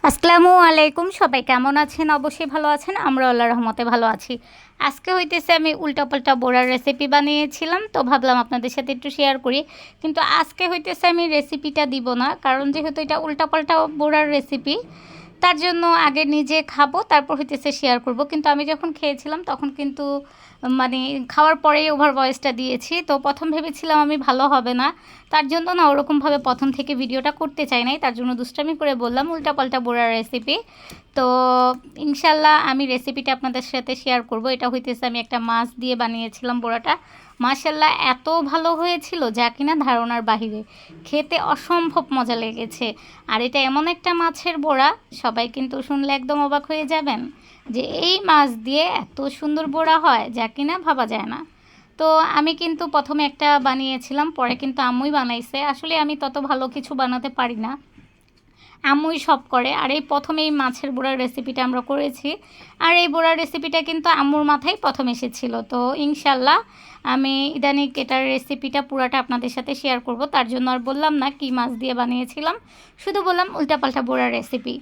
আসসালামু আলাইকুম, সবাই কেমন আছেন? অবশ্যই ভালো আছেন। আমরা আল্লাহর রহমতে ভালো আছি। আজকে হইতেছে আমি উল্টাপাল্টা বোড়ার রেসিপি বানিয়েছিলাম, তো ভাবলাম আপনাদের সাথে একটু শেয়ার করি। কিন্তু আজকে হইতেছে আমি রেসিপিটা দিব না, কারণ যেহেতু এটা উল্টাপাল্টা বোড়ার রেসিপি, তার জন্য আগে নিজে খাবো, তারপর হইতেছে শেয়ার করব। কিন্তু আমি যখন খেয়েছিলাম তখন কিন্তু মানে খাওয়ার পরেই ওভার ভয়েসটা দিয়েছি। তো প্রথম ভেবেছিলাম আমি ভালো হবে না, তার জন্য না ওরকমভাবে প্রথম থেকে ভিডিওটা করতে চাই নাই, তার জন্য দুষ্টামি করে বললাম উল্টাপাল্টা বোড়ার রেসিপি। তো ইনশাল্লাহ আমি রেসিপিটা আপনাদের সাথে শেয়ার করব। এটা হইতেছে আমি একটা মাছ দিয়ে বানিয়েছিলাম বোড়াটা। মাশাল্লাহ এত ভালো হয়েছিল যা কিনা ধারণার বাহিরে, খেতে অসম্ভব মজা লেগেছে। আর এটা এমন একটা মাছের বোড়া, সবাই কিন্তু শুনলে একদম অবাক হয়ে যাবেন যে এই মাছ দিয়ে এত সুন্দর বোড়া হয় যা কিনা ভাবা যায় না। তো আমি কিন্তু প্রথমে একটা বানিয়েছিলাম, পরে কিন্তু আম্মুই বানাইছে। আসলে আমি তত ভালো কিছু বানাতে পারি না, আম্মুই সব করে। আর এই প্রথমে এই মাছের বোড়ার রেসিপিটা আমরা করেছি, আর এই বোড়ার রেসিপিটা কিন্তু আম্মুর মাথায় প্রথম এসেছিলো। তো ইনশাল্লাহ আমি ইদানিং এটার রেসিপিটা পুরাটা আপনাদের সাথে শেয়ার করব। তার জন্য আর বললাম না কি মাছ দিয়ে বানিয়েছিলাম, শুধু বললাম উল্টাপাল্টা বোড়ার রেসিপি।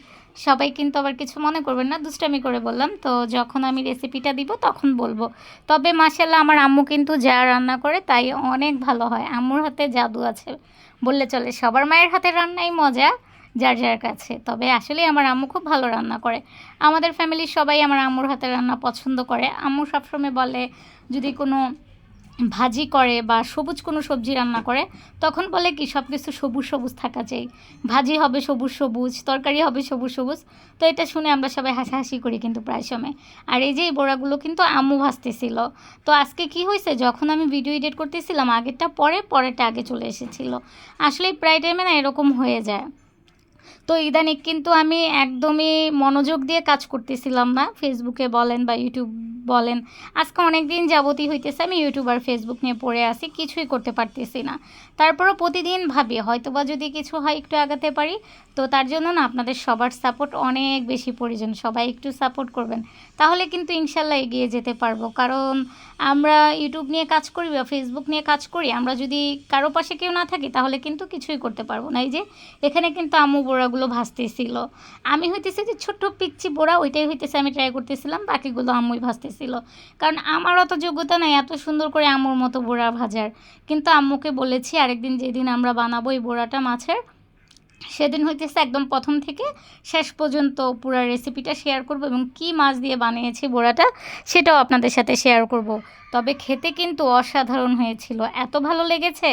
সবাই কিন্তু আবার কিছু মনে করবেন না, দুষ্টামি করে বললাম। তো যখন আমি রেসিপিটা দিব তখন বলবো। তবে মাশাল্লাহ আমার আম্মু কিন্তু যা রান্না করে তাই অনেক ভালো হয়। আম্মুর হাতে জাদু আছে বললে চলে। সবার মায়ের হাতের রান্নাই মজা যার যার কাছে। তবে আসলেই আমার আম্মু খুব ভালো রান্না করে। আমাদের ফ্যামিলির সবাই আমার আম্মুর হাতের রান্না পছন্দ করে। আম্মু সবসময় বলে, যদি কোনো ভাজি করে বা সবুজ কোনো সবজি রান্না করে, তখন বলে কি সব কিছু সবুজ সবুজ থাকা চাই, ভাজি হবে সবুজ সবুজ, তরকারি হবে সবুজ সবুজ। তো এটা শুনে আমরা সবাই হাসাহাসি করি কিন্তু প্রায় সময়। আর এই যে এই বড়াগুলো কিন্তু আম্মু ভাজতেছিল। তো আজকে কি হয়েছে, যখন আমি ভিডিও এডিট করতেছিলাম আগেরটা পরে, পরেরটা আগে চলে এসেছিলো। আসলে প্রায় টাইমে না এরকম হয়ে যায়। তো ইদানিং কিন্তু আমি একদমই মনোযোগ দিয়ে কাজ করতেছিলাম না, ফেসবুকে বলেন বা ইউটিউব বলেন। আজকে অনেক দিন যাবতই হইতেছে আমি ইউটিউব আর ফেসবুক নিয়ে পড়ে আসি, কিছুই করতে পারতেছি না। তারপরও প্রতিদিন ভাবি হয়তোবা যদি কিছু হয় একটু আগাতে পারি। তো তার জন্য না আপনাদের সবার সাপোর্ট অনেক বেশি প্রয়োজন। সবাই একটু সাপোর্ট করবেন, তাহলে কিন্তু ইনশাল্লাহ এগিয়ে যেতে পারবো। কারণ আমরা ইউটিউব নিয়ে কাজ করি বা ফেসবুক নিয়ে কাজ করি, আমরা যদি কারো পাশে কেউ না থাকি তাহলে কিন্তু কিছুই করতে পারবো না। এই যে এখানে কিন্তু আম্মু বোড়াগুলো ভাজতেছিল, আমি হইতেছে যে ছোট্ট পিচ্ছি বোড়া ওইটাই হইতেছে আমি ট্রাই করতেছিলাম, বাকিগুলো আম্মুই ভাজতেছিল। কারণ আমার অত যোগ্যতা নাই এত সুন্দর করে আম্মুর মতো বোড়া ভাজার। কিন্তু আম্মুকে বলেছি আরেকদিন যেদিন আমরা বানাবো এই বোড়াটা মাছের, সেদিন হইতেছে একদম প্রথম থেকে শেষ পর্যন্ত পুরো রেসিপিটা শেয়ার করব, এবং কি মাছ দিয়ে বানিয়েছি বোড়াটা সেটাও আপনাদের সাথে শেয়ার করব। তবে খেতে কিন্তু অসাধারণ হয়েছিল, এত ভালো লেগেছে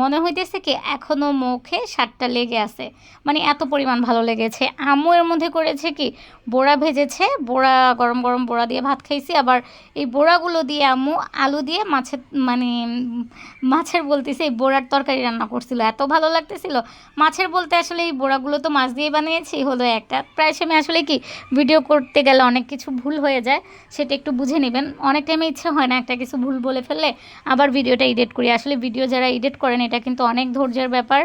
মনে হইতেছে কি এখনও মুখে স্বাদটা লেগে আছে, মানে এত পরিমাণ ভালো লেগেছে। আম্মু এর মধ্যে করেছে কি বোড়া ভেজেছে, বোড়া গরম গরম বোড়া দিয়ে ভাত খাইছি। আবার এই বোড়াগুলো দিয়ে আম্মু আলু দিয়ে মাছের মানে মাছের বলতেছে এই বোড়ার তরকারি রান্না করছিল, এত ভালো লাগতেছিল। মাছের বলতে আসলে এই বোড়াগুলো তো মাছ দিয়ে বানিয়েছি হলো একটা। প্রায় সময় আসলে কি ভিডিও করতে গেলে অনেক কিছু ভুল হয়ে যায়, সেটা একটু বুঝে নেবেন। অনেক টাইমে ইচ্ছে হয় না একটা কিছু ভুল বলে ফেললে আবার ভিডিওটা এডিট করি। আসলে ভিডিও যারা এডিট করেন এটা কিন্তু অনেক ধৈর্যের ব্যাপার,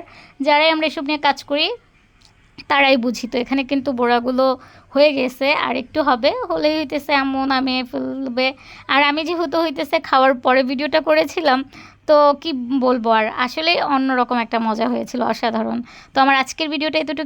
যারাই আমরা এসব নিয়ে কাজ করি তারাই বুঝি। তো এখানে কিন্তু বোড়াগুলো হয়ে গেছে, আর একটু হবে, হলেই হইতেছে আম্মু নামিয়ে ফেলবে। আর আমি যেহেতু হইতেছে খাওয়ার পরে ভিডিওটা করেছিলাম, তো কি বলবো, আর আসলে অন্যরকম একটা মজা হয়েছিল, অসাধারণ। তো আমার আজকের ভিডিওটা এতটুকু।